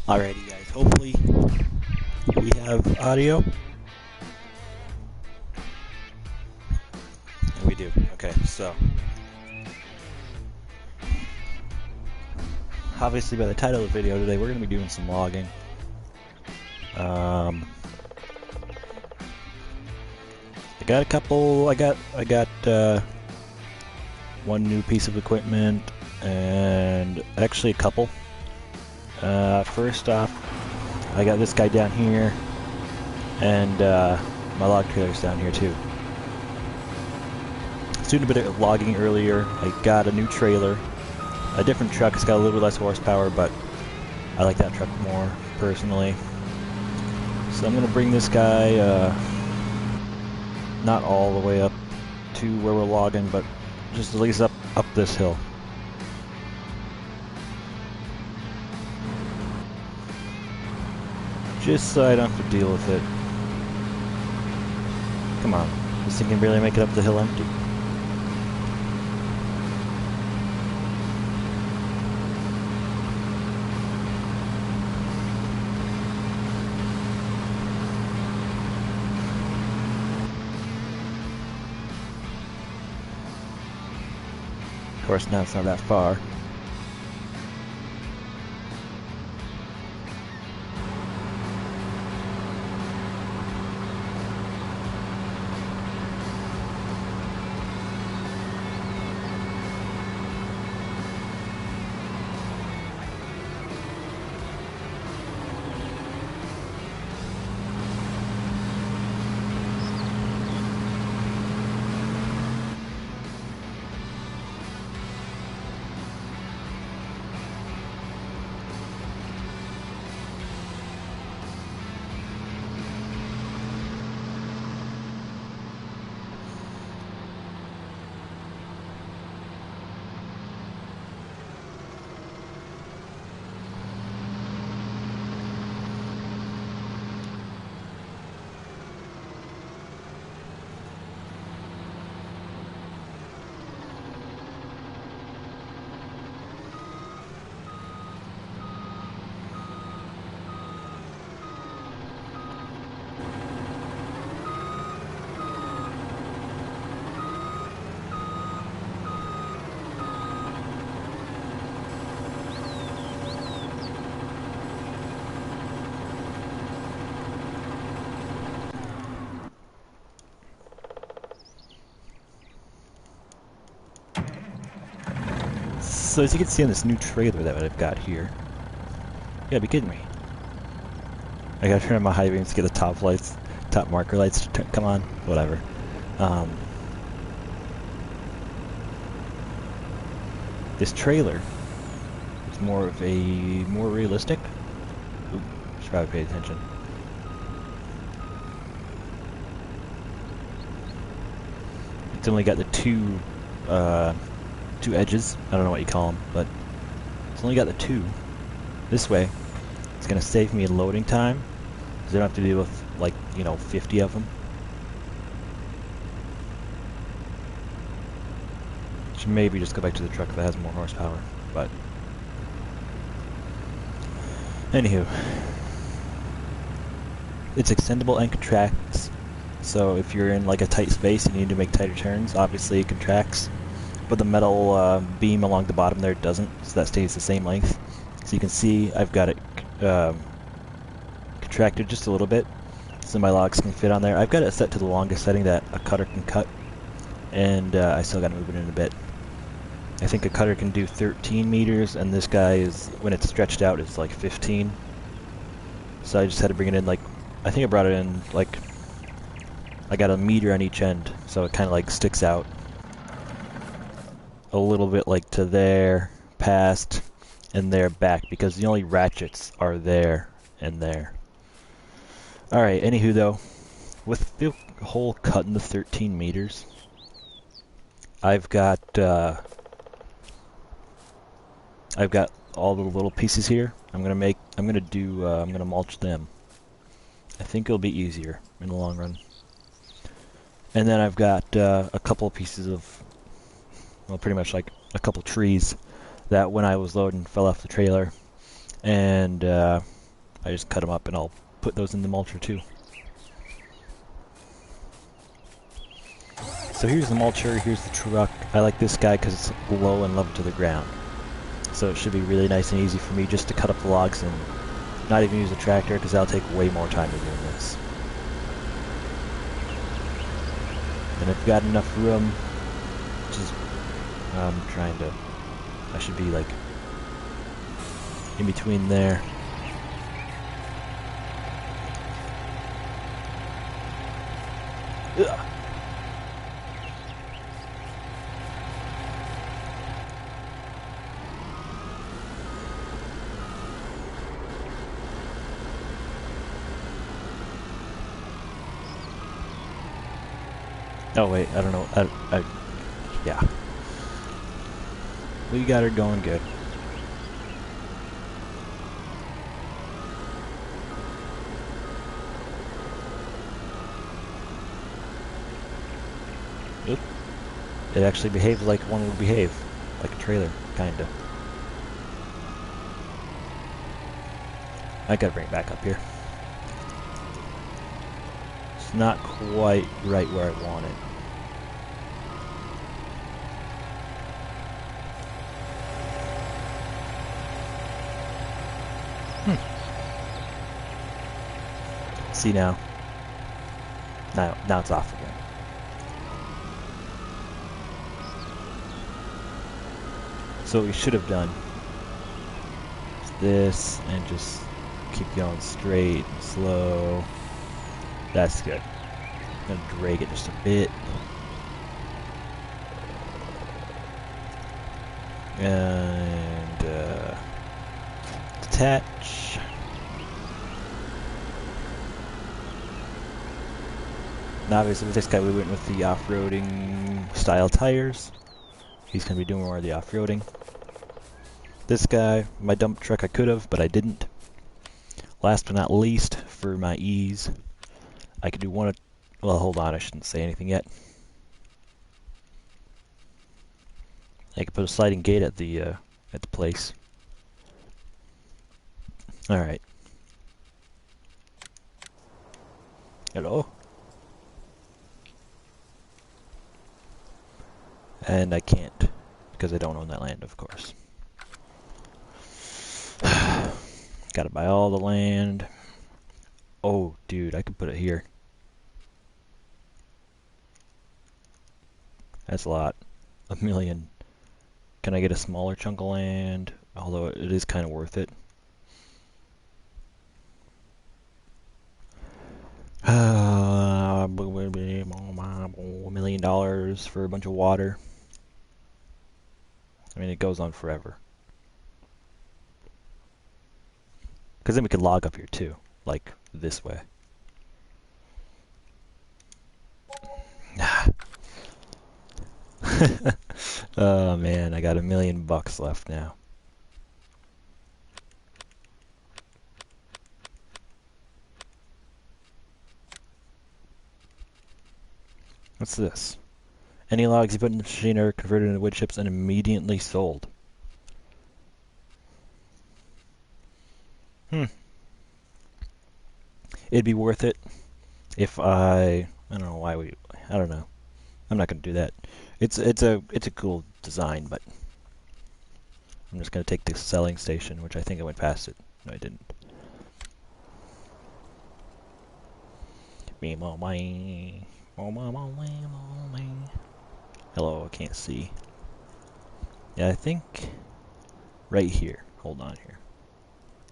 Alrighty guys, hopefully we have audio. We do. Okay, so obviously by the title of the video today we're going to be doing some logging. I got a couple, I got one new piece of equipment and actually a couple. First off, I got this guy down here and my log trailer's down here too. I was doing a bit of logging earlier. I got a new trailer, a different truck. It's got a little bit less horsepower, but I like that truck more personally. So I'm gonna bring this guy not all the way up to where we're logging, but just at least up this hill. Just so I don't have to deal with it. Come on, this thing can barely make it up the hill empty. Of course, now it's not that far. So as you can see on this new trailer that I've got here, you gotta be kidding me. I gotta turn on my high beams to get the top lights, top marker lights to come on, whatever. This trailer is more realistic. Ooh, should probably pay attention. It's only got the two edges. I don't know what you call them, but it's only got the two. This way, it's gonna save me loading time, because I don't have to deal with, like, 50 of them. Should maybe just go back to the truck that has more horsepower, but anywho, it's extendable and contracts. So if you're in like a tight space and you need to make tighter turns, obviously it contracts. But the metal beam along the bottom there doesn't, so that stays the same length. So you can see I've got it contracted just a little bit, so my logs can fit on there. I've got it set to the longest setting that a cutter can cut, and I still got to move it in a bit. I think a cutter can do 13 meters, and this guy is, when it's stretched out, it's like 15. So I just had to bring it in, like, I think I brought it in, like, I got a meter on each end, so it kind of like sticks out a little bit, like to there, past, and there back, because the only ratchets are there and there. Alright, anywho though, with the hole cut in the 13 meters, I've got all the little pieces here. I'm gonna mulch them. I think it'll be easier in the long run. And then I've got a couple of pieces of, well, pretty much like a couple trees that when I was loading fell off the trailer, and I just cut them up and I'll put those in the mulcher too. So here's the mulcher, here's the truck. I like this guy because it's low and level to the ground. So it should be really nice and easy for me just to cut up the logs and not even use a tractor because that'll take way more time than doing this. And I've got enough room, which is, I'm trying to, I should be like in between there. Ugh. Oh wait, I don't know. Yeah. We got her going good. Oop. It actually behaves like one would behave, like a trailer, kinda. I gotta bring it back up here. It's not quite right where I want it. See now. Now it's off again. So what we should have done is this and just keep going straight and slow. That's good. I'm gonna drag it just a bit. And detach. And obviously with this guy we went with the off-roading style tires. He's going to be doing more of the off-roading. This guy, my dump truck I could have, but I didn't. Last but not least, for my ease, I could do one of... Well, hold on, I shouldn't say anything yet. I could put a sliding gate at the place. Alright. Hello? And I can't, because I don't own that land, of course. Gotta buy all the land. Oh, dude, I could put it here. That's a lot. $1 million. Can I get a smaller chunk of land? Although it is kind of worth it. $1 million for a bunch of water. I mean, it goes on forever. Because then we could log up here too, like this way. Oh man, I got $1 million left now. What's this? Any logs you put in the machine are converted into wood chips and immediately sold. It'd be worth it if I don't know why I don't know. I'm not gonna do that. It's a cool design, but I'm just gonna take the selling station, which I think I went past it. No, I didn't. Hello, I can't see. Yeah, I think right here. Hold on here.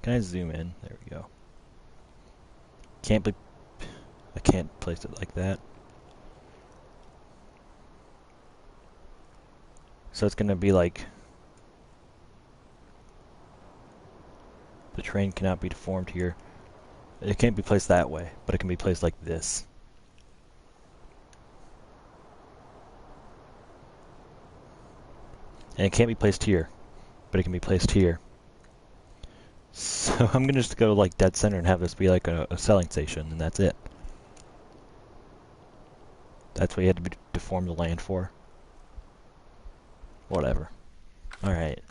Can I zoom in? There we go. I can't place it like that. So it's gonna be like the train cannot be deformed here. It can't be placed that way, but it can be placed like this. And it can't be placed here, but it can be placed here. So I'm gonna just go like dead center and have this be like a selling station, and that's it. That's what you had to deform the land for. Whatever. Alright.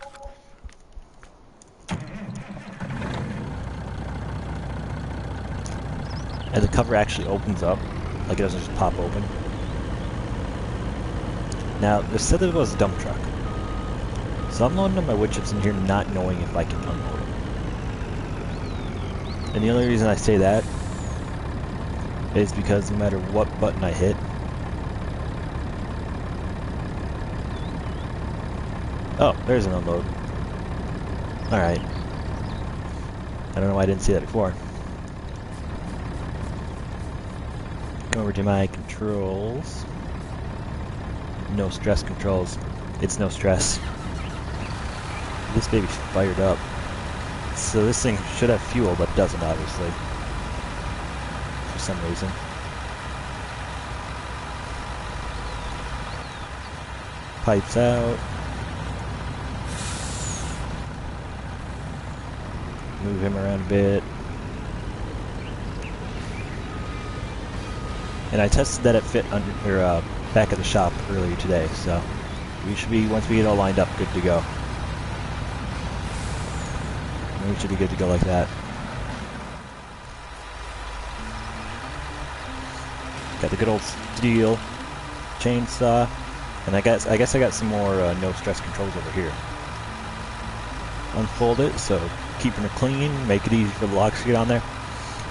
and the cover actually opens up, like it doesn't just pop open. Now, they said that it was a dump truck, so I'm loading up my wood chips in here not knowing if I can unload it. And the only reason I say that is because no matter what button I hit... Oh, there's an unload. Alright. I don't know why I didn't see that before. Go over to my controls. No stress controls. It's no stress. This baby's fired up. So this thing should have fuel, but doesn't, obviously. For some reason. Pipes out. Move him around a bit. And I tested that it fit under or back of the shop earlier today, so we should be, once we get all lined up, good to go. We should be good to go like that. Got the good old steel chainsaw, and I guess I got some more no stress controls over here. Unfold it, so keeping it clean, make it easy for the logs to get on there.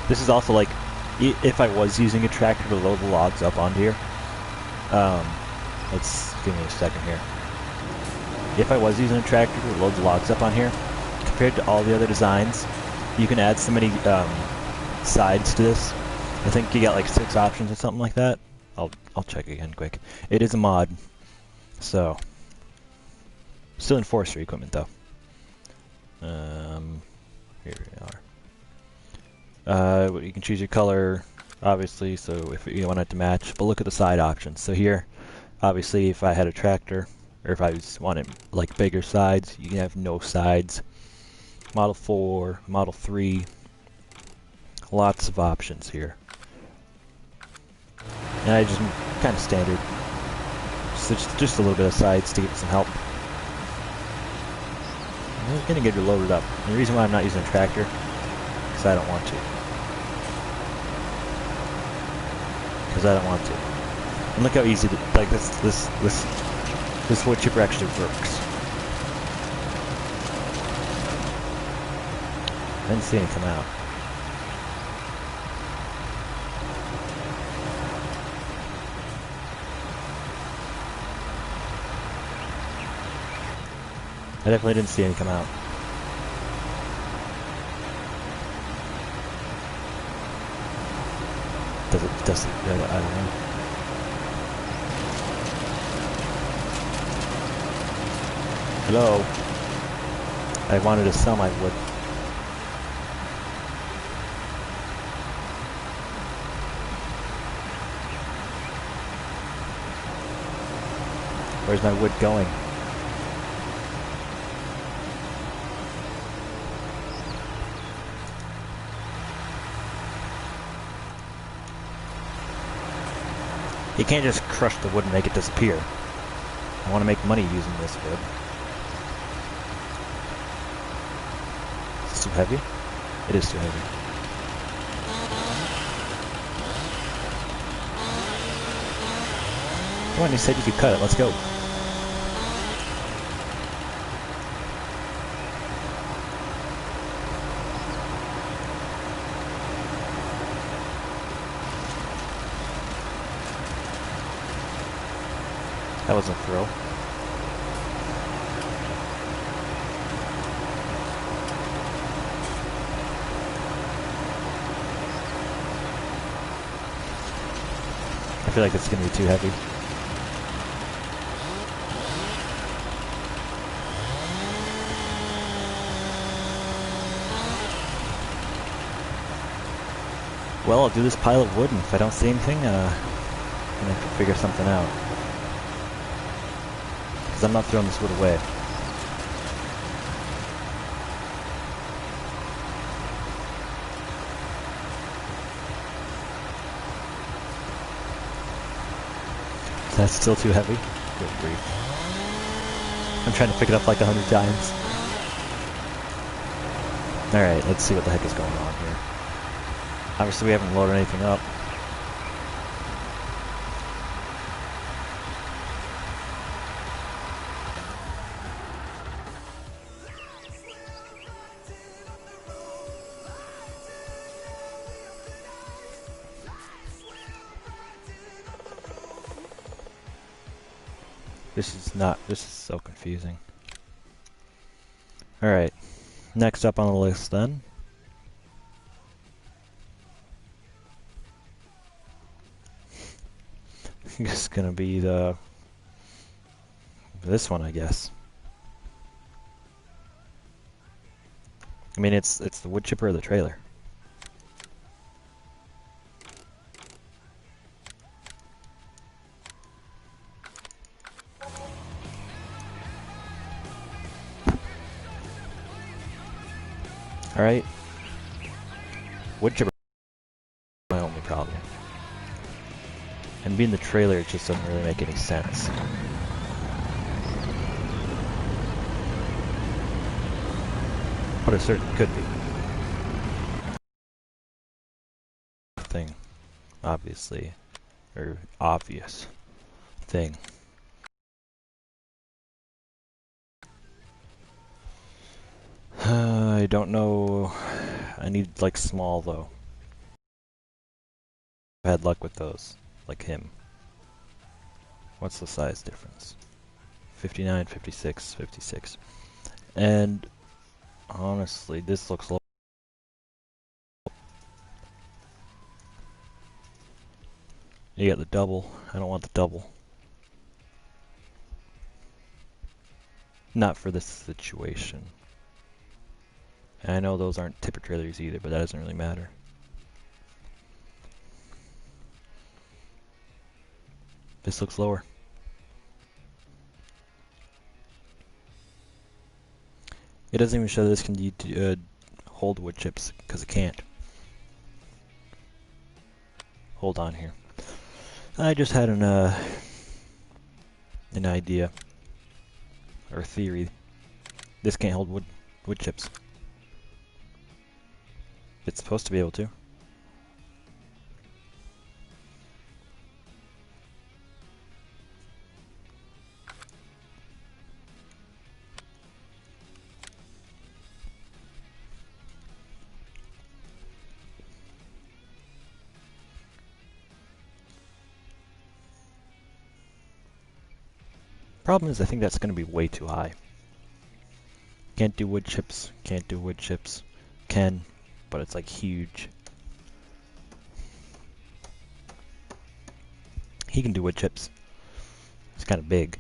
This is also like, if I was using a tractor to load the logs up onto here, let's give me a second here. If I was using a tractor to load the logs up on here, compared to all the other designs, you can add so many sides to this. I think you got like 6 options or something like that. I'll check again quick. It is a mod, so still in forestry equipment though. Here we are. You can choose your color, obviously, so if you want it to match, but look at the side options. So here, obviously, if I had a tractor, or if I wanted like bigger sides, you can have no sides. Model 4, Model 3, lots of options here. And I just kind of standard, so just a little bit of sides to get some help. I'm gonna get it loaded up. And the reason why I'm not using a tractor, because I don't want to. Because I don't want to. And look how easy, like this wood chipper actually works. I didn't see any come out. I definitely didn't see any come out. Does it, I don't know. Hello? I wanted to sell my wood. Where's my wood going? You can't just crush the wood and make it disappear. I want to make money using this wood. Is this too heavy? It is too heavy. Come on, you said you could cut it. Let's go. That was a thrill. I feel like it's going to be too heavy. Well, I'll do this pile of wood, and if I don't see anything, I'm going to have to figure something out. Because I'm not throwing this wood away. That's still too heavy? Good grief. I'm trying to pick it up like 100 times. Alright, let's see what the heck is going on here. Obviously we haven't loaded anything up. This is so confusing. Alright, next up on the list then. It's gonna be this one, I guess. I mean, it's the wood chipper or the trailer. Alright. Wood chipper is my only problem. And being the trailer, it just doesn't really make any sense. But it certainly could be. Thing. Obviously. Or obvious thing. I don't know. I need like small though. I've had luck with those. Like him. What's the size difference? 59, 56, 56. And honestly, this looks low. You got the double. I don't want the double. Not for this situation. And I know those aren't tipper trailers either, but that doesn't really matter. This looks lower. It doesn't even show this can hold wood chips, because it can't. Hold on here. I just had an idea. Or theory. This can't hold wood chips. It's supposed to be able to. Problem is, I think that's going to be way too high. Can't do wood chips, can't do wood chips. Can, but it's like huge. He can do wood chips. It's kind of big.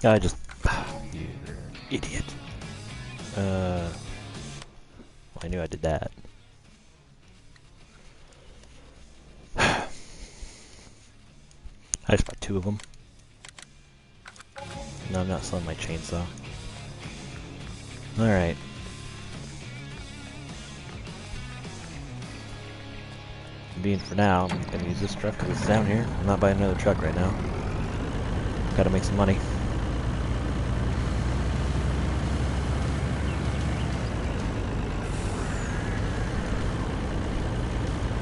I just... You idiot. Well, I knew I did that. I just bought 2 of them. No, I'm not selling my chainsaw. Alright. Being for now, I'm gonna use this truck because it's down here. I'm not buying another truck right now. Gotta make some money.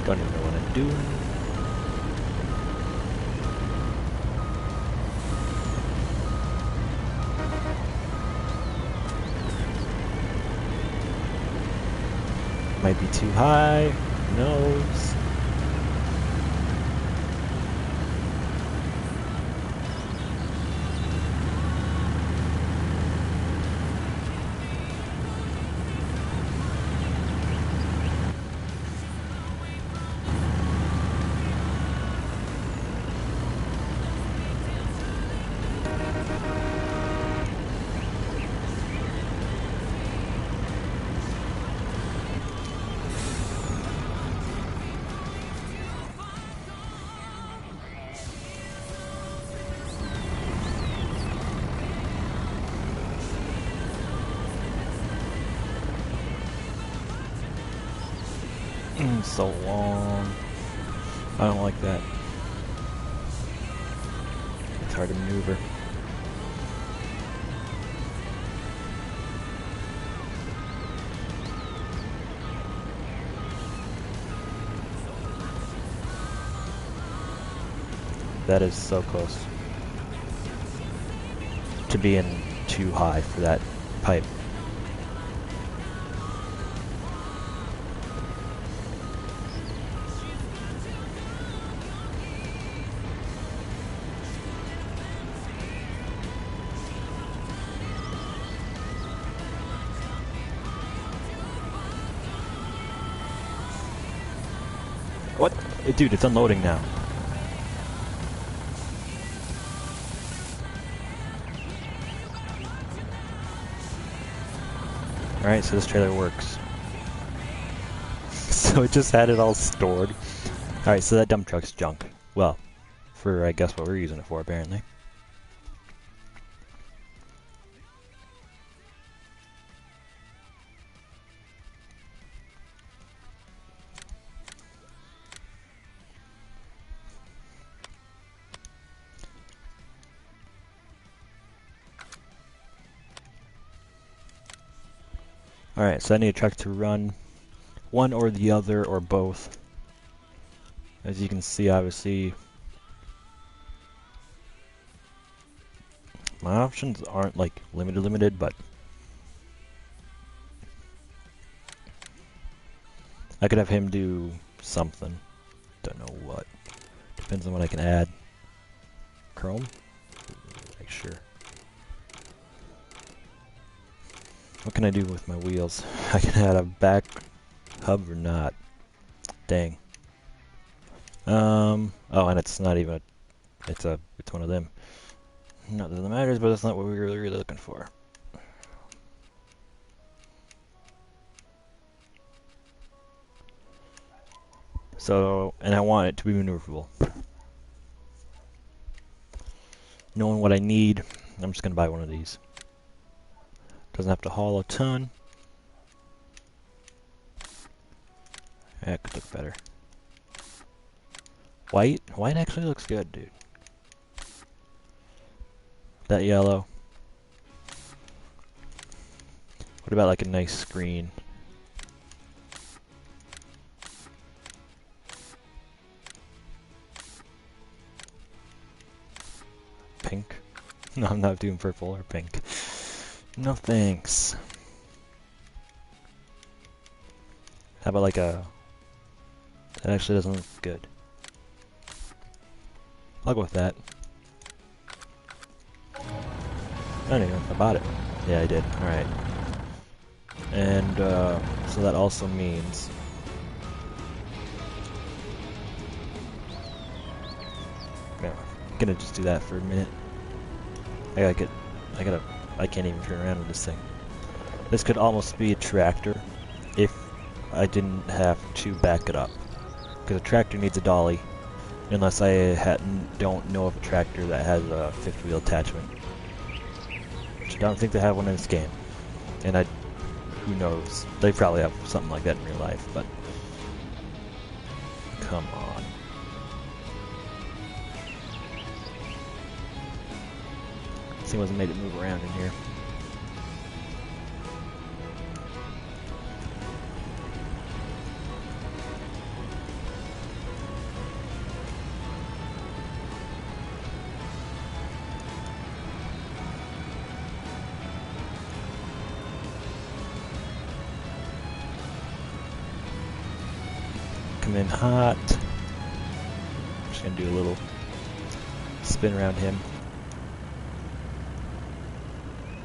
Don't even know what I'm doing. Might be too high. Who knows? So long. I don't like that. It's hard to maneuver. That is so close to being too high for that pipe. What? Dude, it's unloading now. Alright, so this trailer works. So it just had it all stored. Alright, so that dump truck's junk. Well, for I guess what we're using it for, apparently. Alright, so I need a truck to run one or the other or both. As you can see, obviously, my options aren't like limited, but I could have him do something. Don't know what. Depends on what I can add. Chrome? Make sure. What can I do with my wheels? I can add a back hub or not. Dang. Oh, and it's not even it's one of them. Not that it matters, but that's not what we were really looking for. So, and I want it to be maneuverable. Knowing what I need, I'm just gonna buy one of these. Doesn't have to haul a ton. That could look better. White? White actually looks good, dude. That yellow. What about like a nice green? Pink? No, I'm not doing purple or pink. No thanks. How about like a... That actually doesn't look good. I'll go with that. I don't even know if I bought it. Yeah, I did. Alright. And, so that also means... Yeah, I'm gonna just do that for a minute. I can't even turn around with this thing. This could almost be a tractor if I didn't have to back it up. Because a tractor needs a dolly, unless I don't know of a tractor that has a fifth wheel attachment. Which I don't think they have one in this game. And who knows? They probably have something like that in real life, but come on. This thing wasn't made to move around in here. Come in hot. Just gonna do a little spin around him.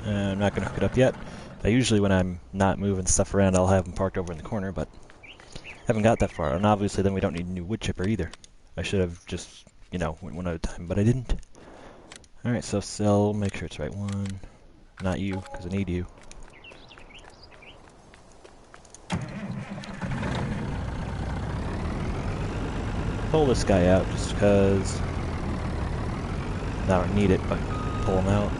I'm not gonna hook it up yet. Usually when I'm not moving stuff around, I'll have them parked over in the corner, but haven't got that far. And obviously then we don't need a new wood chipper either. I should have just, you know, went one at a time, but I didn't. Alright, so sell, make sure it's right one. Not you, because I need you. Pull this guy out just because I don't need it, but pull him out.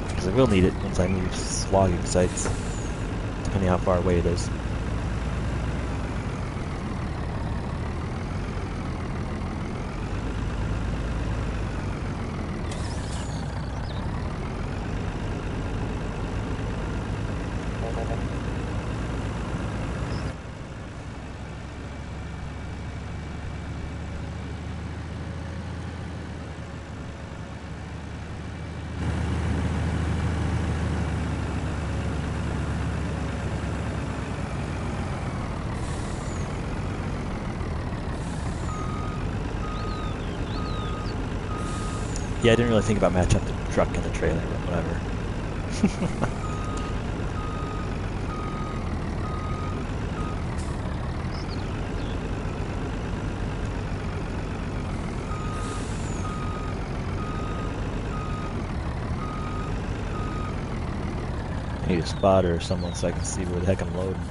Because I will need it once I move logging sites, depending how far away it is. Yeah, I didn't really think about matching up the truck and the trailer, but whatever. I need a spotter or someone so I can see where the heck I'm loading.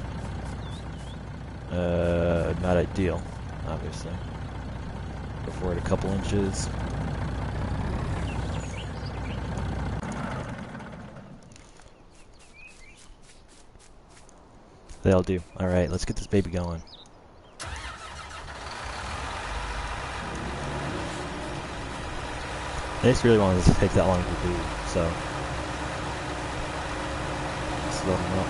Not ideal, obviously. Go forward a couple inches. They'll do. Alright, let's get this baby going. I just really wanted this to take that long to do, so slow them up.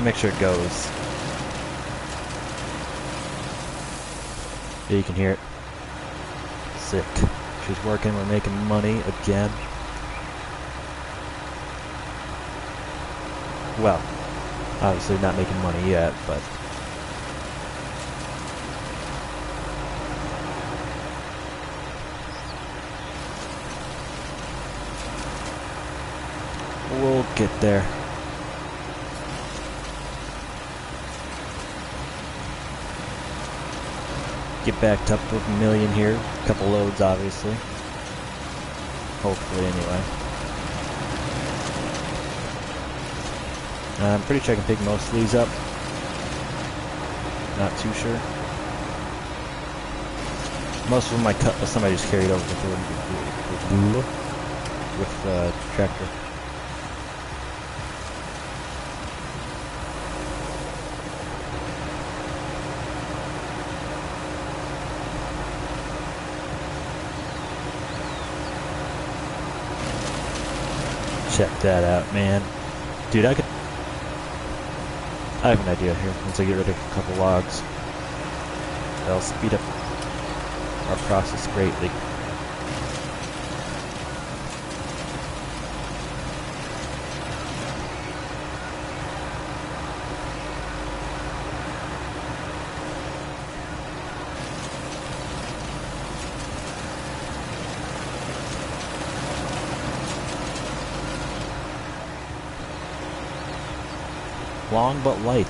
Make sure it goes. Yeah, you can hear it. Sick. She's working, we're making money again. Well, obviously not making money yet, but we'll get there. Get backed up with a million here. A couple loads, obviously. Hopefully, anyway. I'm pretty sure I can pick most of these up. Not too sure. Most of them I cut, somebody just carried over with tractor. Check that out, man. Dude, I have an idea here. Once I get rid of a couple logs, that'll speed up our process greatly. Long but light.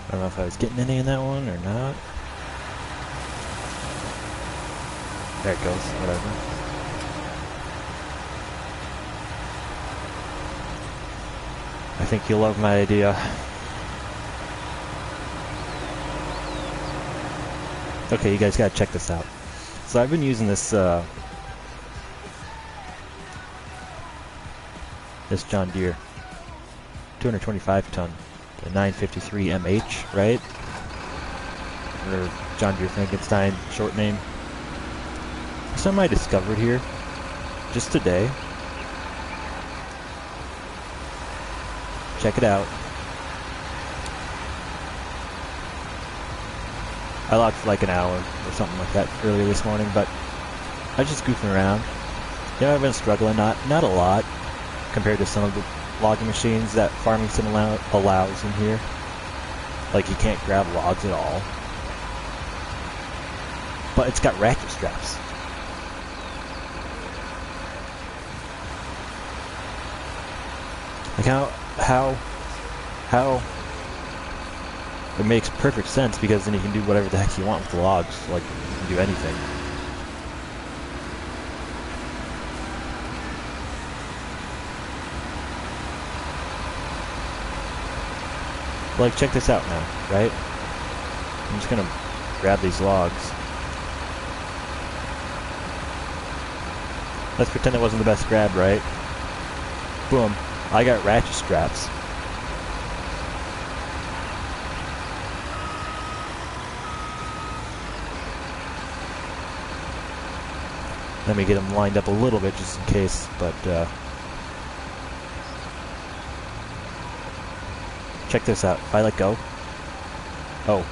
I don't know if I was getting any in that one or not. There it goes, whatever. I think you'll love my idea. Okay, you guys gotta check this out. So I've been using this this John Deere 225 ton, the 953 MH, right? Or John Deere Frankenstein, short name. Something I discovered here just today. Check it out. I logged for like an hour or something like that earlier this morning, but I was just goofing around. Yeah, I've been struggling, not a lot, compared to some of the logging machines that farming sim allows in here. Like, you can't grab logs at all. But it's got ratchet straps. Like how it makes perfect sense, because then you can do whatever the heck you want with the logs. Like, you can do anything. Like, check this out now, right? I'm just gonna grab these logs. Let's pretend it wasn't the best grab, right? Boom. I got ratchet straps. Let me get them lined up a little bit just in case, but check this out. If I let go, oh,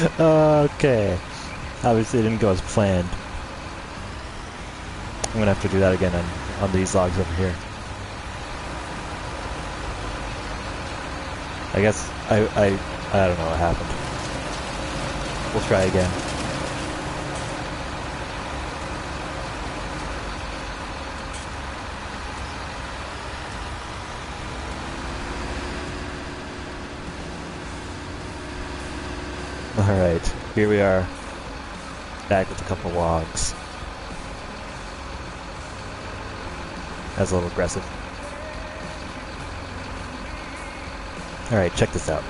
Okay. Obviously it didn't go as planned. I'm gonna have to do that again on these logs over here. I guess I don't know what happened. We'll try again. Alright, here we are. Back with a couple logs. That's a little aggressive. Alright, check this out.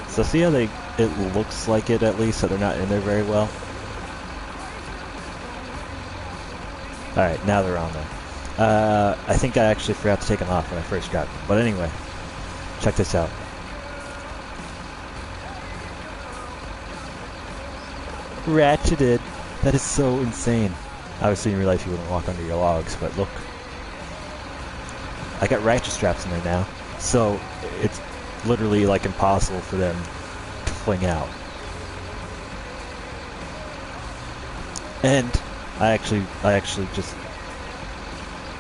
So see how it looks like it at least, so they're not in there very well? Alright, now they're on there. I think I actually forgot to take them off when I first got them. But anyway, check this out. Ratcheted. That is so insane. Obviously in real life you wouldn't walk under your logs, but look. I got ratchet straps in there now, so it's literally like impossible for them to fling out. And I actually just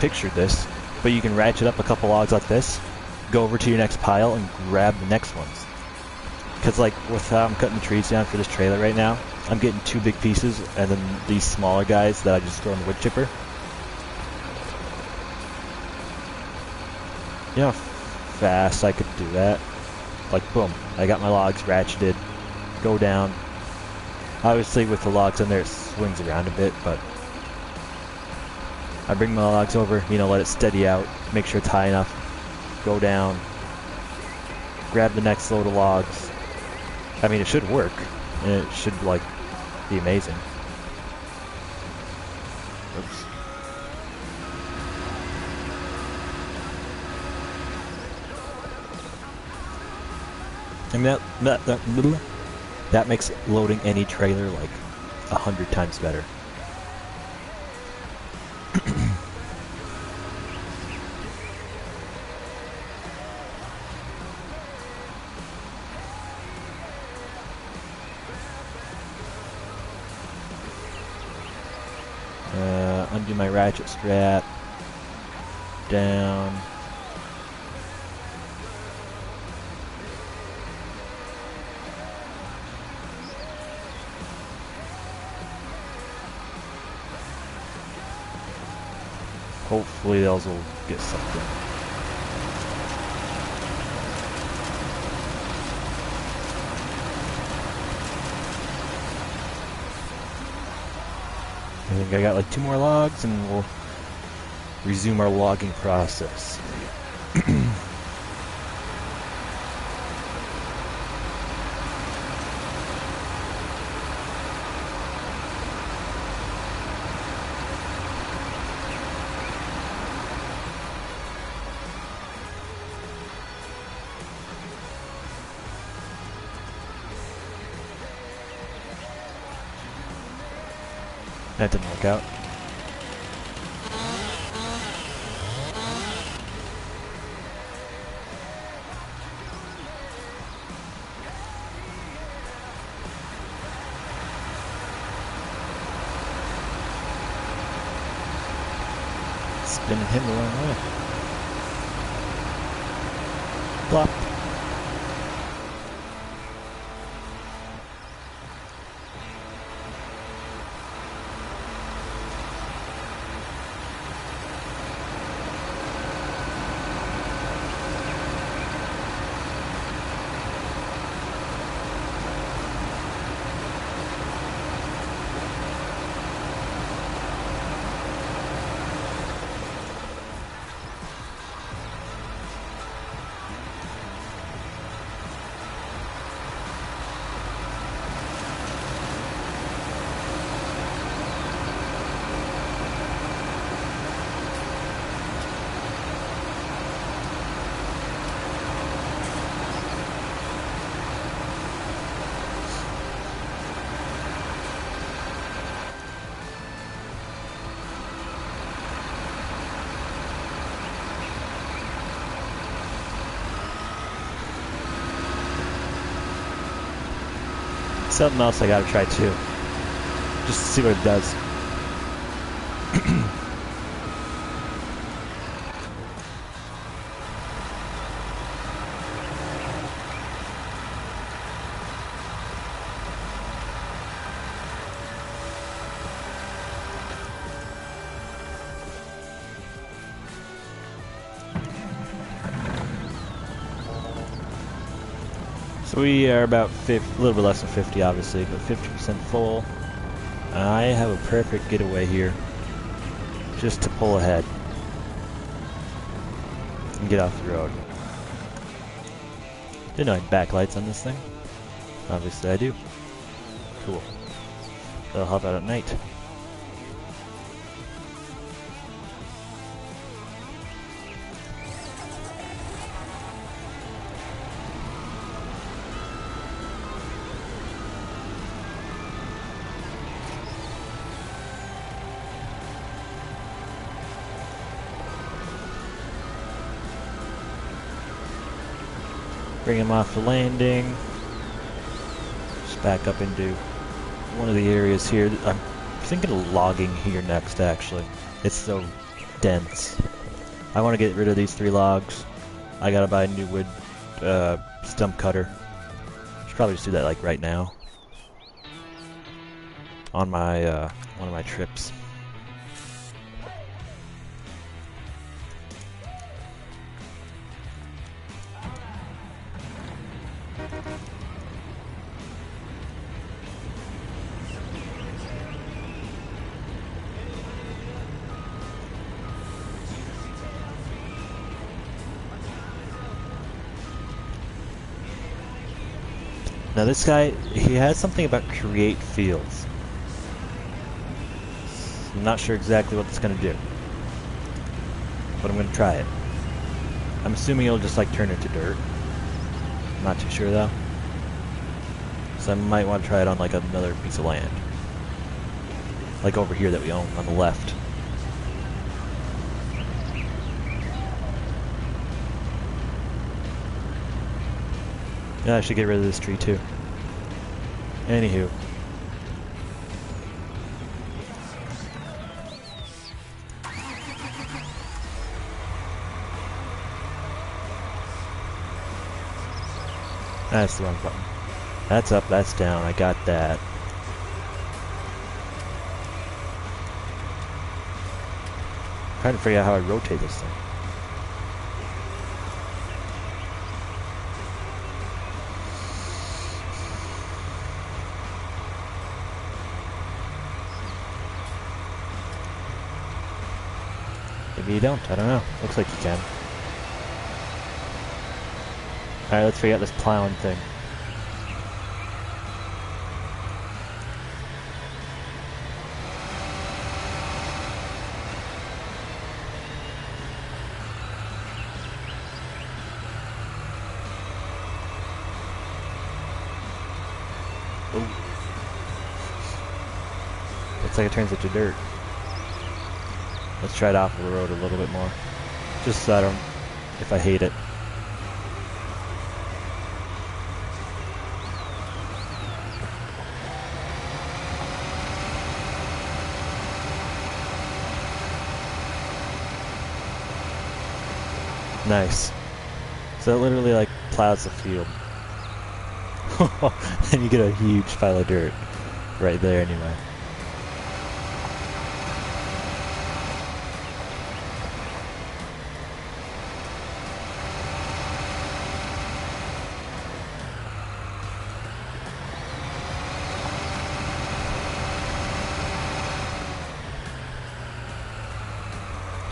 pictured this, but you can ratchet up a couple logs like this, go over to your next pile and grab the next ones. Because like with how I'm cutting the trees down for this trailer right now, I'm getting 2 big pieces and then these smaller guys that I just throw in the wood chipper. You know how fast I could do that? Like boom, I got my logs ratcheted, go down. Obviously with the logs in there it swings around a bit, but I bring my logs over, you know, let it steady out, make sure it's high enough, go down, grab the next load of logs. I mean, it should work, and it should, like, be amazing. Oops. I mean, that makes loading any trailer, like, 100 times better. Undo my ratchet strap, down, hopefully those will get something. I think I got like 2 more logs and we'll resume our logging process. That didn't work out. Spinning him the wrong way. Plop. something else I gotta try too. Just to see what it does. So we are about a little bit less than 50 obviously, but 50% full. I have a perfect getaway here, just to pull ahead and get off the road. Didn't know I had backlights on this thing. Obviously I do. Cool. That'll help out at night. Bring him off the landing. Just back up into one of the areas here. I'm thinking of logging here next, actually. It's so dense. I want to get rid of these 3 logs. I gotta buy a new wood stump cutter. Should probably just do that like right now. On my one of my trips. Now this guy, he has something about create fields. I'm not sure exactly what it's going to do, but I'm going to try it. I'm assuming it'll just like turn into dirt. I'm not too sure though. So I might want to try it on like another piece of land. Like over here that we own on the left. Yeah, I should get rid of this tree too. Anywho. That's the wrong button. That's up, that's down, I got that. I'm trying to figure out how I rotate this thing. Maybe you don't, I don't know. Looks like you can. Alright, let's figure out this plowing thing. Ooh. Looks like it turns into dirt. Let's try it off of the road a little bit more. Just so I don't, if I hate it. Nice. So it literally like plows the field. And you get a huge pile of dirt right there anyway.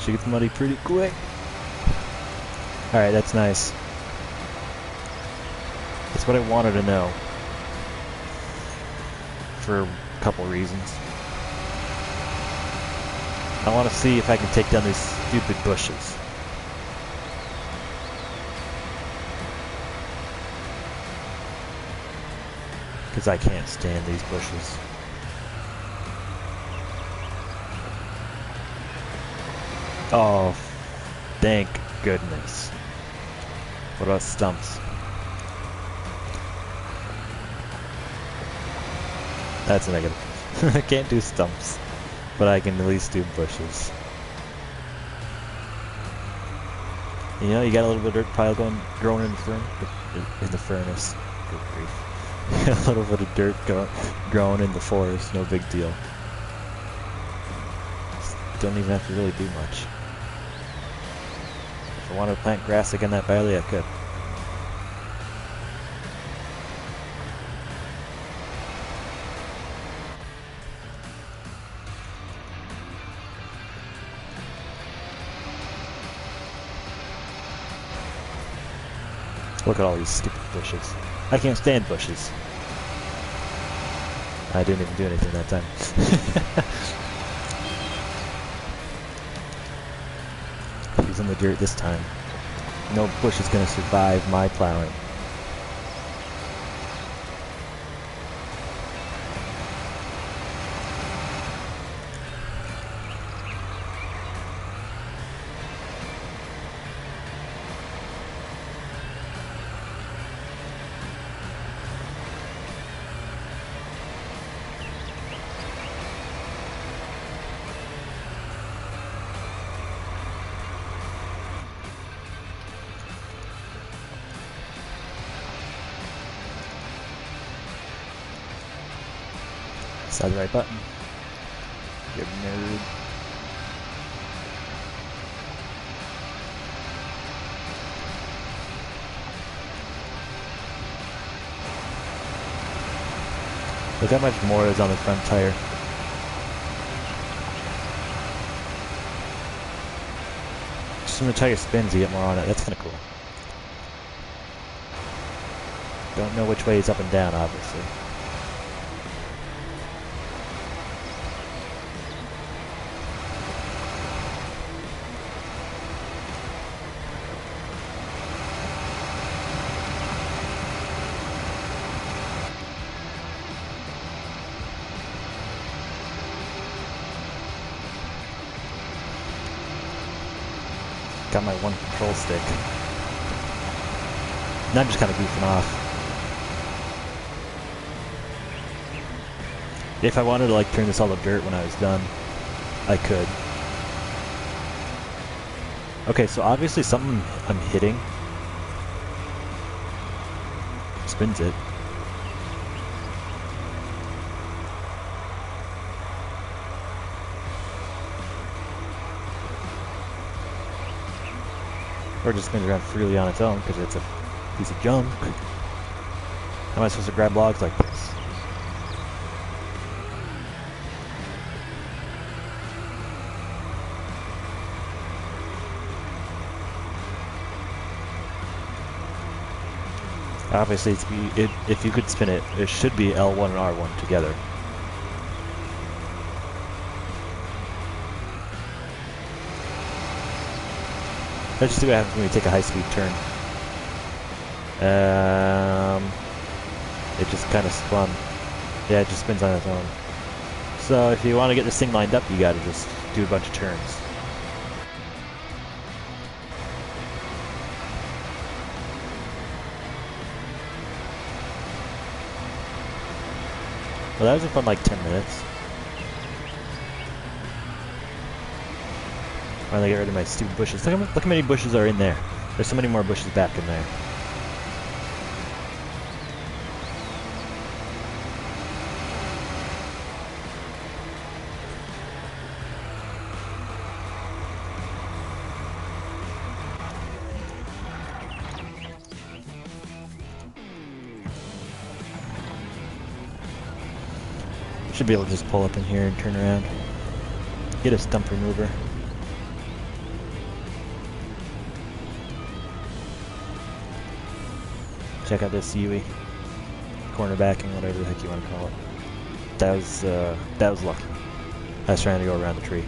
She gets muddy pretty quick. Alright, that's nice. That's what I wanted to know. For a couple reasons. I want to see if I can take down these stupid bushes. Because I can't stand these bushes. Oh, thank goodness. What about stumps? That's a negative. I can't do stumps, but I can at least do bushes. You know, you got a little bit of dirt pile growing in the furnace. Good grief. A little bit of dirt growing in the forest, no big deal. Don't even have to really do much. If I wanted to plant grass again that badly, I could. Look at all these stupid bushes. I can't stand bushes. I didn't even do anything that time. He's in the dirt this time. No bush is going to survive my plowing. Slide the right button. Good nerd. Look how much more is on the front tire. Just when the tire spins, you get more on it. That's kind of cool. Don't know which way is up and down, obviously. Got my one control stick. And I'm just kind of goofing off. If I wanted to like turn this all to dirt when I was done, I could. Okay, so obviously something I'm hitting spins it. Or just spins around freely on its own because it's a piece of junk. How am I supposed to grab logs like this? Obviously, if you could spin it, it should be L1 and R1 together. Let's just see what happens when we take a high-speed turn. It just kind of spun. Yeah, it just spins on its own. So if you want to get this thing lined up, you gotta just do a bunch of turns. Well, that was a fun like 10 minutes. Finally get rid of my stupid bushes. Look how many bushes are in there. There's so many more bushes back in there. Should be able to just pull up in here and turn around. Get a stump remover. Check out this Yui. Cornerbacking, whatever the heck you want to call it. That was lucky. I was trying to go around the tree.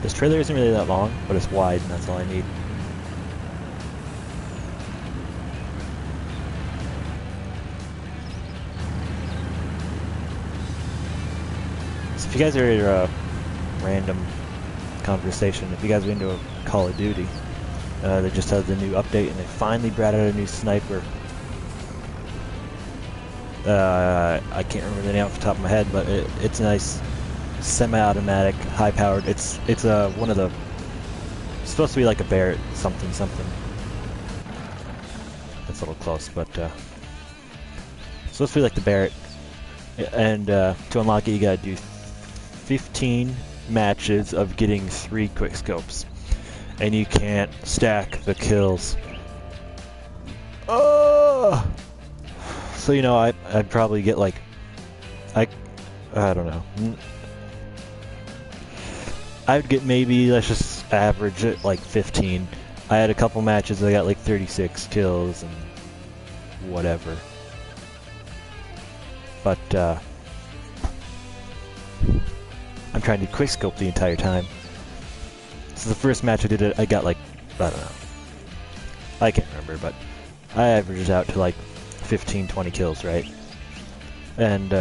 This trailer isn't really that long, but it's wide, and that's all I need. So if you guys are random conversation. If you guys are into Call of Duty, they just had the new update, and they finally brought out a new sniper. I can't remember the name off the top of my head, but it's a nice semi-automatic, high-powered. It's one of the. It's supposed to be like a Barrett something. That's a little close, but it's supposed to be like the Barrett. And to unlock it, you gotta do 15 matches of getting 3 quickscopes, and you can't stack the kills. Oh! So you know, I'd probably get like I don't know. I would get maybe, let's just average it like 15. I had a couple matches I got like 36 kills and whatever. But I'm trying to quickscope the entire time. So the first match I did it, I got like, I don't know. I can't remember, but I averaged out to like 15, 20 kills, right? And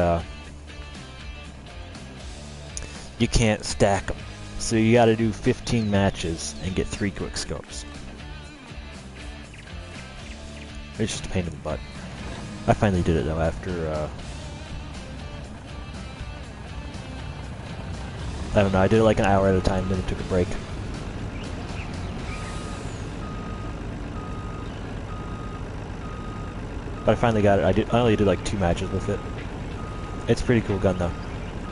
you can't stack them. So you gotta do 15 matches and get 3 quickscopes. It's just a pain in the butt. I finally did it though after I don't know, I did it like an hour at a time, then I took a break. But I finally got it. I only did like 2 matches with it. It's a pretty cool gun though.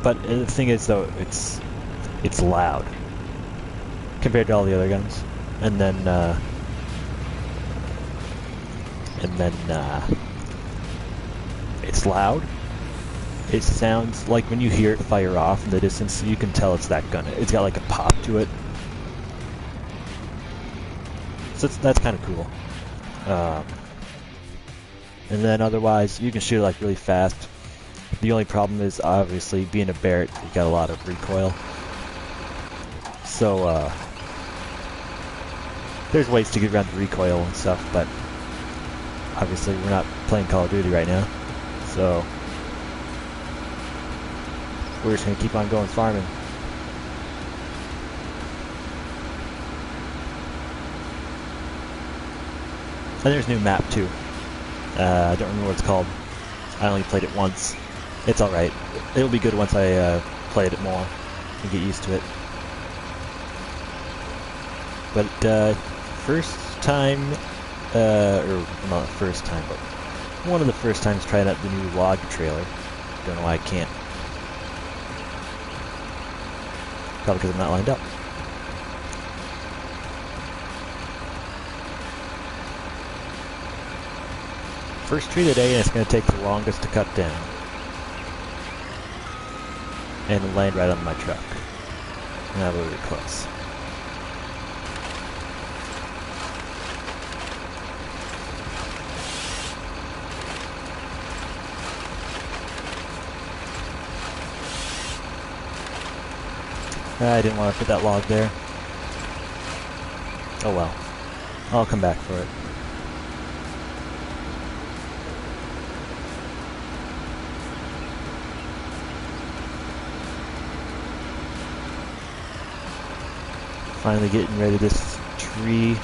But the thing is though, it's loud compared to all the other guns. And then it's loud. It sounds like when you hear it fire off in the distance, you can tell it's that gun. It's got like a pop to it. So that's kind of cool. And then otherwise, you can shoot it like really fast. The only problem is obviously being a Barrett, you got a lot of recoil. So there's ways to get around the recoil and stuff, but obviously we're not playing Call of Duty right now, so we're just gonna keep on going farming. And there's a new map too. I don't remember what it's called. I only played it once. It's alright. It'll be good once I play it more and get used to it. But first time, or not first time, but one of the first times trying out the new log trailer. Don't know why I can't. Probably because I'm not lined up. First tree today, and it's going to take the longest to cut down. And land right on my truck. Now we're really close. I didn't want to put that log there. Oh well. I'll come back for it. Finally getting rid of this tree.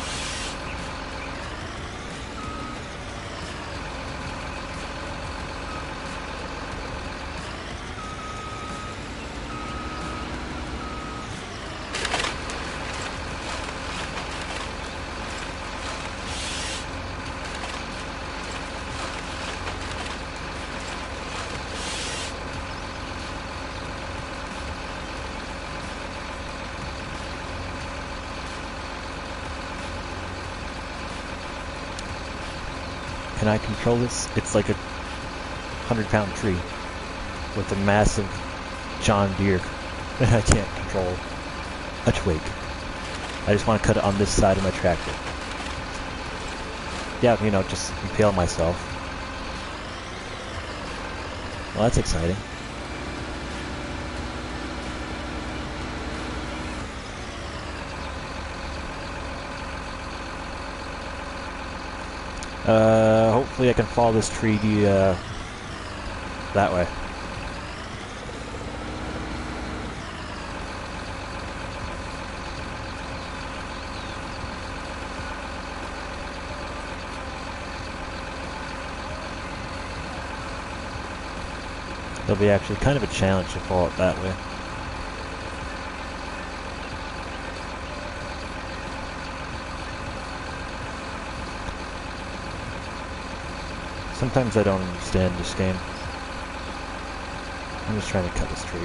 Can I control this? It's like a 100-pound tree with a massive John Deere that I can't control a twig. I just want to cut it on this side of my tractor. Yeah, you know, just impale myself. Well, that's exciting. Hopefully I can follow this tree that way. I It'll be actually kind of a challenge to fall it that way. Sometimes I don't understand this game. I'm just trying to cut this tree.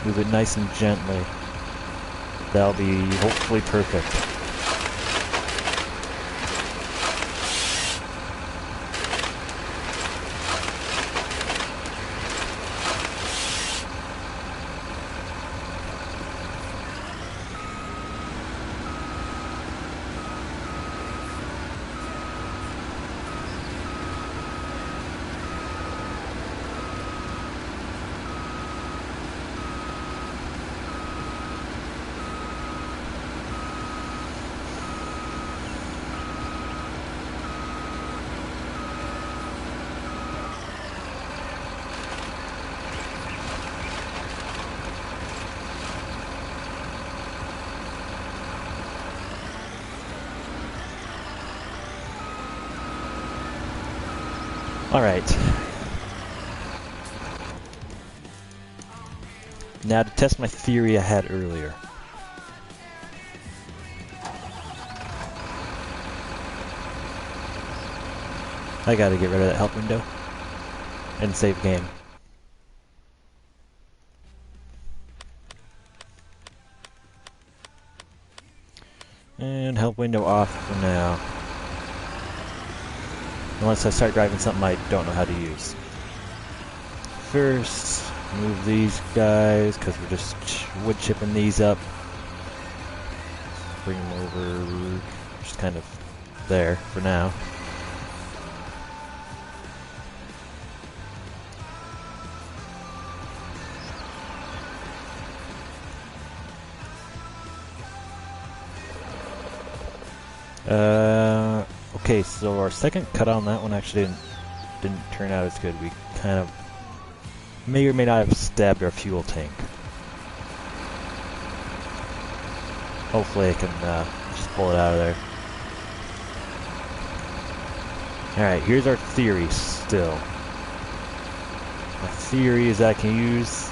Move it nice and gently. That'll be hopefully perfect. Alright. Now to test my theory I had earlier. I gotta get rid of that help window and save game. And help window off for now. Unless I start driving something I don't know how to use. First, move these guys, because we're just wood chipping these up. Bring them over, just kind of there for now. Okay, so our second cut on that one actually didn't turn out as good. We kind of may or may not have stabbed our fuel tank. Hopefully I can just pull it out of there. Alright, here's our theory still. My theory is I can use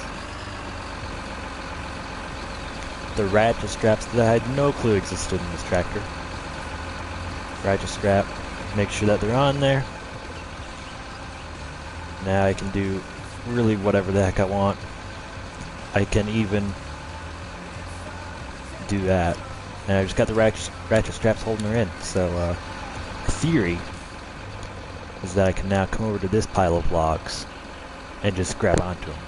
the ratchet straps that I had no clue existed in this tractor. Ratchet strap, make sure that they're on there. Now I can do really whatever the heck I want. I can even do that. And I just got the ratchet straps holding her in. So, theory is that I can now come over to this pile of logs and just grab onto them.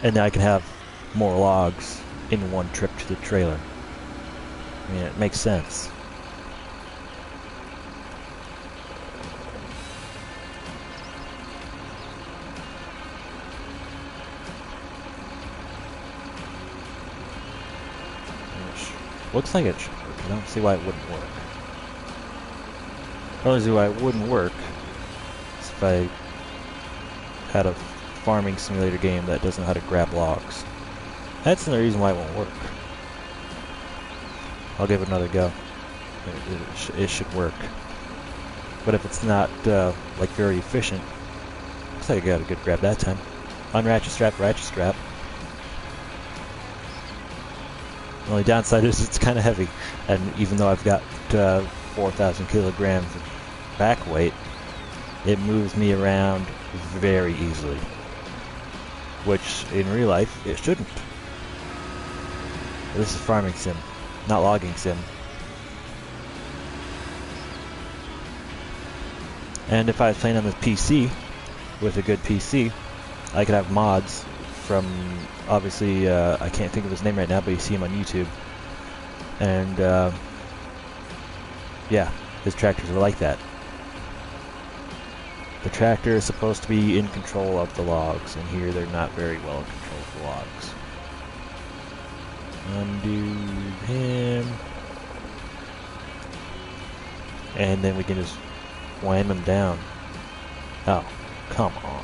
And then I can have more logs in one trip to the trailer. I mean, it makes sense. Looks like it should work. I don't see why it wouldn't work. The only reason why it wouldn't work is if I had a farming simulator game that doesn't know how to grab logs. That's another reason why it won't work. I'll give it another go. It should work. But if it's not, like, very efficient, looks like I got a good grab that time. Unratchet strap, ratchet strap. The only downside is it's kind of heavy. And even though I've got 4,000 kilograms of back weight, it moves me around very easily. Which, in real life, it shouldn't. But this is farming sim. Not logging sim. And if I was playing on this PC, with a good PC, I could have mods from, obviously, I can't think of his name right now, but you see him on YouTube. And, yeah, his tractors are like that. The tractor is supposed to be in control of the logs, and here they're not very well in control of the logs. Undo him. And then we can just wham him down. Oh, come on.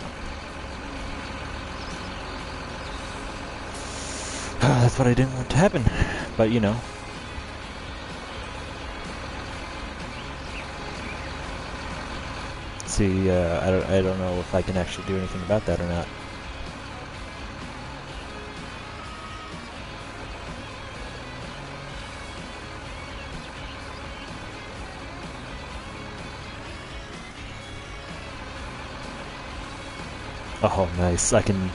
That's what I didn't want to happen. But, you know. see, I don't know if I can actually do anything about that or not. Oh, nice. I can...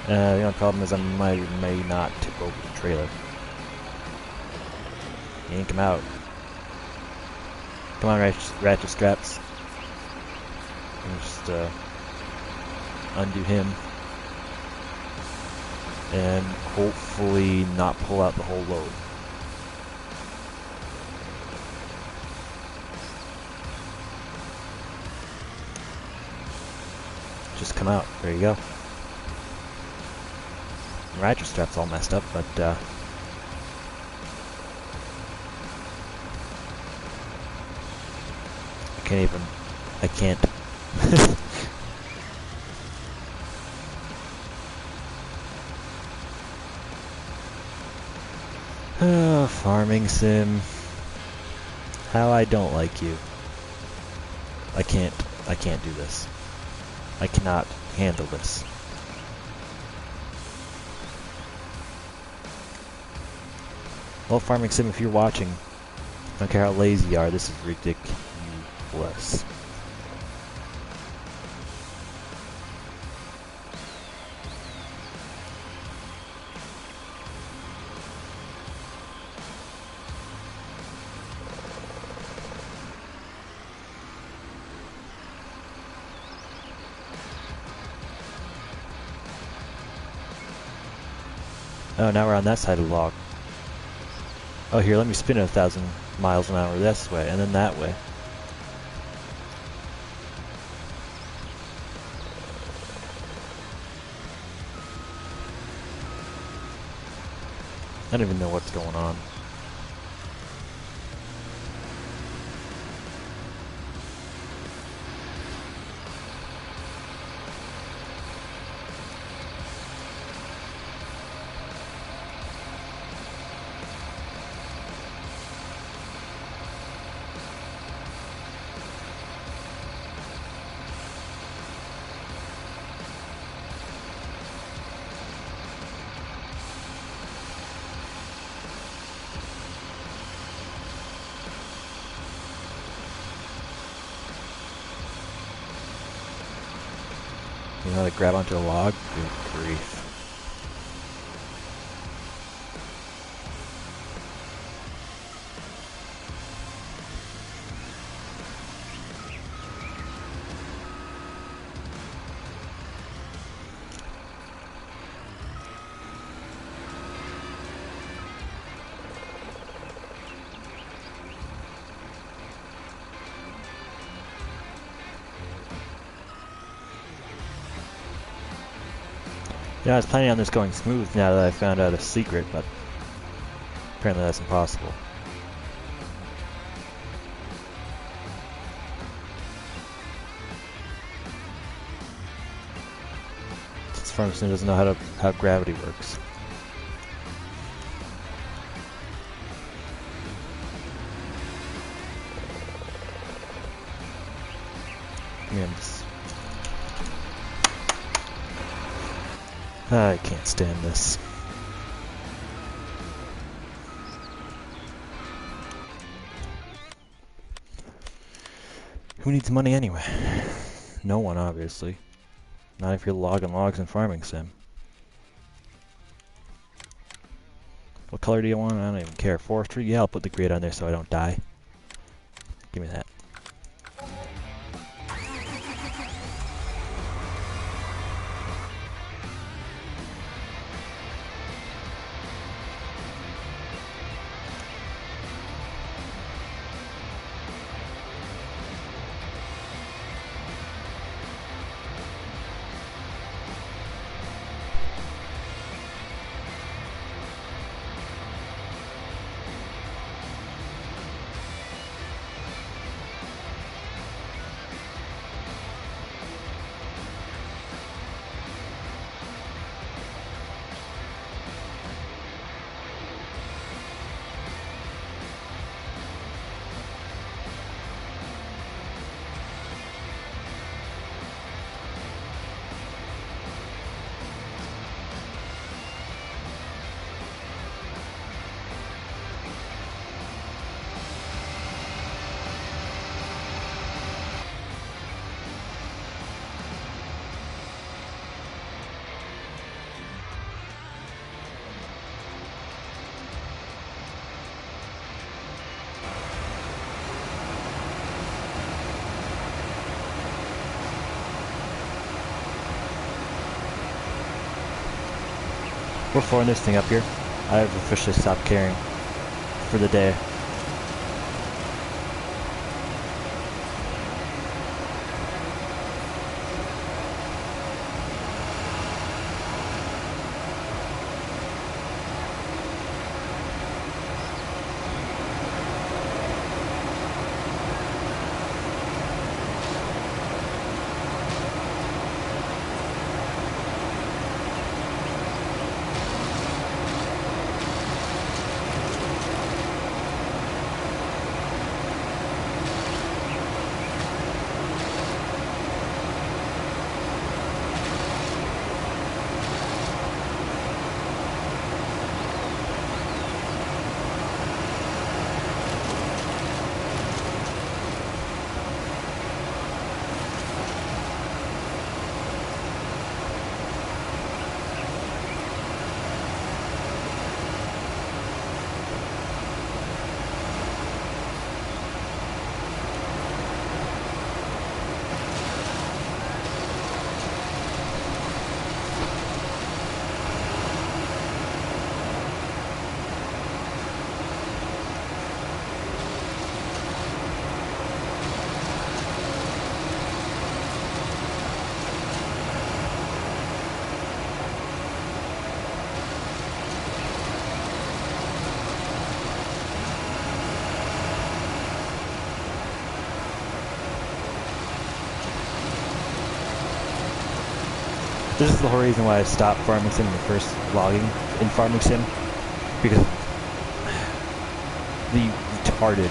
the only problem is I might or may not tip over the trailer. Yank him out. Come on, ratchet straps. Just undo him. And hopefully not pull out the whole load. Just come out. There you go. Ratchet strap's all messed up, but I can't. Oh, farming sim. How I don't like you. I can't do this. I cannot handle this. Well, farming sim, if you're watching, I don't care how lazy you are, this is ridiculous. Oh, now we're on that side of the log. Oh, here, let me spin it 1,000 miles an hour this way, and then that way. I don't even know what's going on. You know how to grab onto a log? Good grief. Yeah, I was planning on this going smooth now that I found out a secret, but apparently that's impossible. Since Farmington doesn't know how gravity works. I can't stand this. Who needs money anyway? No one, obviously. Not if you're logging logs in farming sim. What color do you want? I don't even care. Forestry? Yeah, I'll put the grid on there so I don't die. Give me that. We're flooring this thing up here. I've officially stopped caring for the day. This is the whole reason why I stopped Farming Sim in the first logging in Farming Sim, because the retarded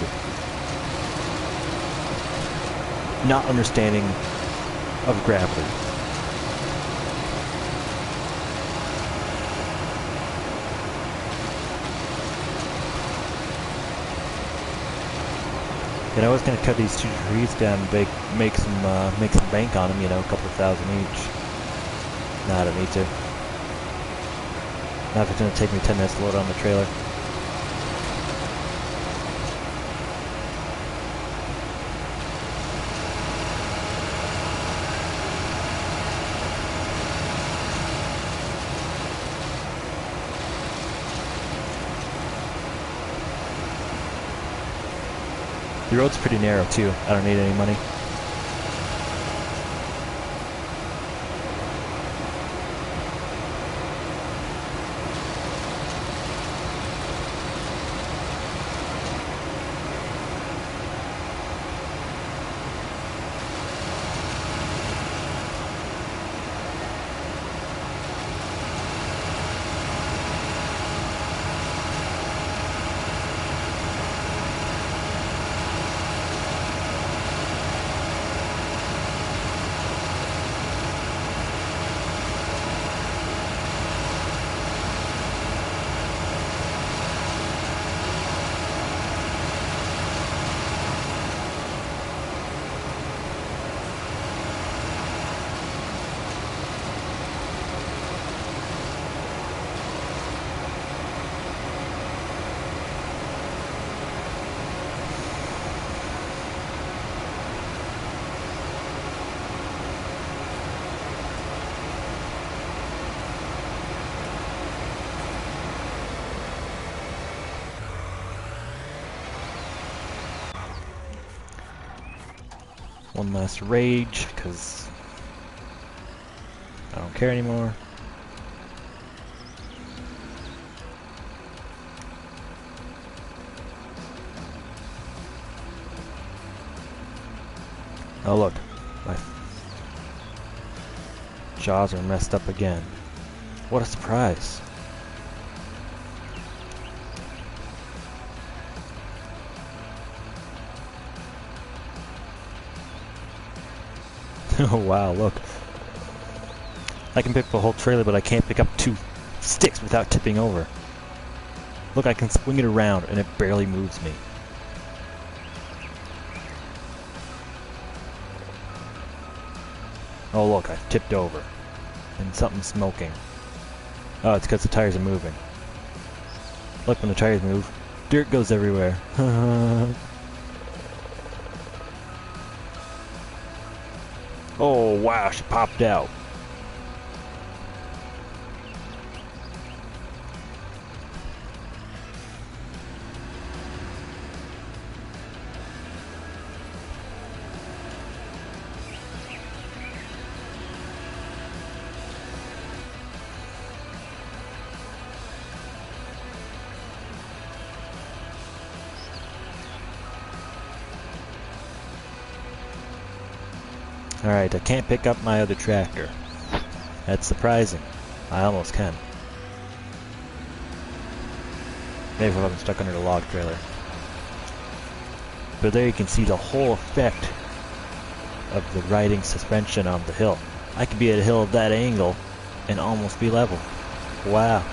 not understanding of gravity. And I was gonna cut these 2 trees down and make some bank on them, you know, a couple of thousand each. No, I don't need to. Now if it's gonna take me 10 minutes to load on the trailer. The road's pretty narrow too. I don't need any money. One last rage, because I don't care anymore. Oh look, my jaws are messed up again. What a surprise. Oh wow, look. I can pick up a whole trailer, but I can't pick up 2 sticks without tipping over. Look, I can swing it around and it barely moves me. Oh look, I've tipped over. And something's smoking. Oh, it's because the tires are moving. Look, when the tires move, dirt goes everywhere. Oh wow, she popped out. Alright, I can't pick up my other tractor. That's surprising. I almost can. Maybe if I'm stuck under the log trailer. But there you can see the whole effect of the riding suspension on the hill. I could be at a hill at that angle and almost be level. Wow.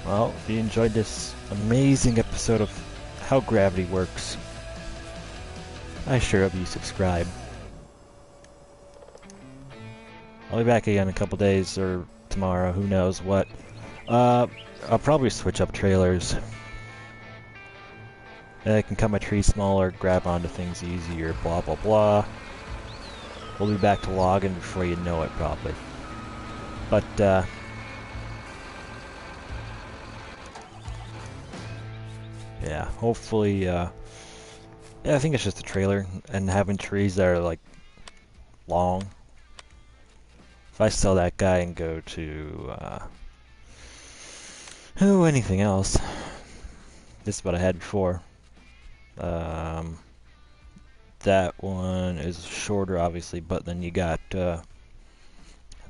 Well, if you enjoyed this amazing episode of how gravity works, I sure hope you subscribe. I'll be back again in a couple days, or tomorrow, who knows what. I'll probably switch up trailers. I can cut my trees smaller, grab onto things easier, blah blah blah. We'll be back to logging before you know it, probably. But, yeah, hopefully, yeah, I think it's just a trailer, and having trees that are, like, long. If I sell that guy and go to, anything else. This is what I had before. That one is shorter, obviously, but then you got, the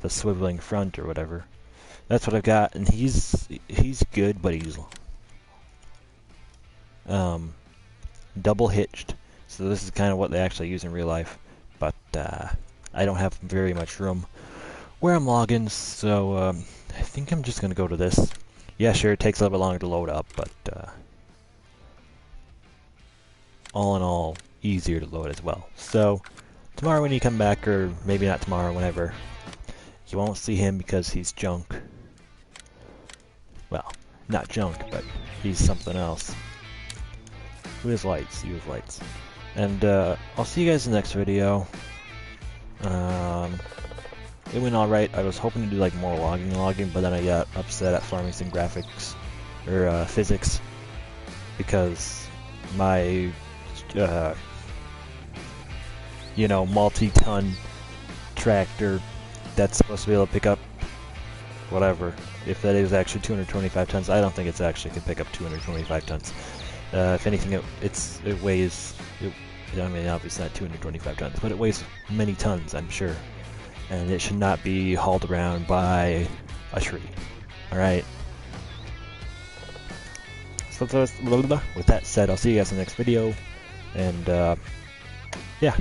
swiveling front or whatever. That's what I've got, and he's good, but he's double hitched, so this is kind of what they actually use in real life, but I don't have very much room where I'm logging, so I think I'm just gonna go to this. Yeah, sure, it takes a little bit longer to load up, but all in all, easier to load as well. So tomorrow when you come back, or maybe not tomorrow, whenever, you won't see him because he's junk. Well, not junk, but he's something else. Who has lights? You have lights. And I'll see you guys in the next video. It went alright. I was hoping to do like more logging, but then I got upset at farming sim graphics, or physics, because my, you know, multi-ton tractor that's supposed to be able to pick up whatever. If that is actually 225 tons, I don't think it's actually can pick up 225 tons. If anything, it weighs. I mean, obviously not 225 tons, but it weighs many tons, I'm sure. And it should not be hauled around by a tree. All right. So with that said, I'll see you guys in the next video. And yeah.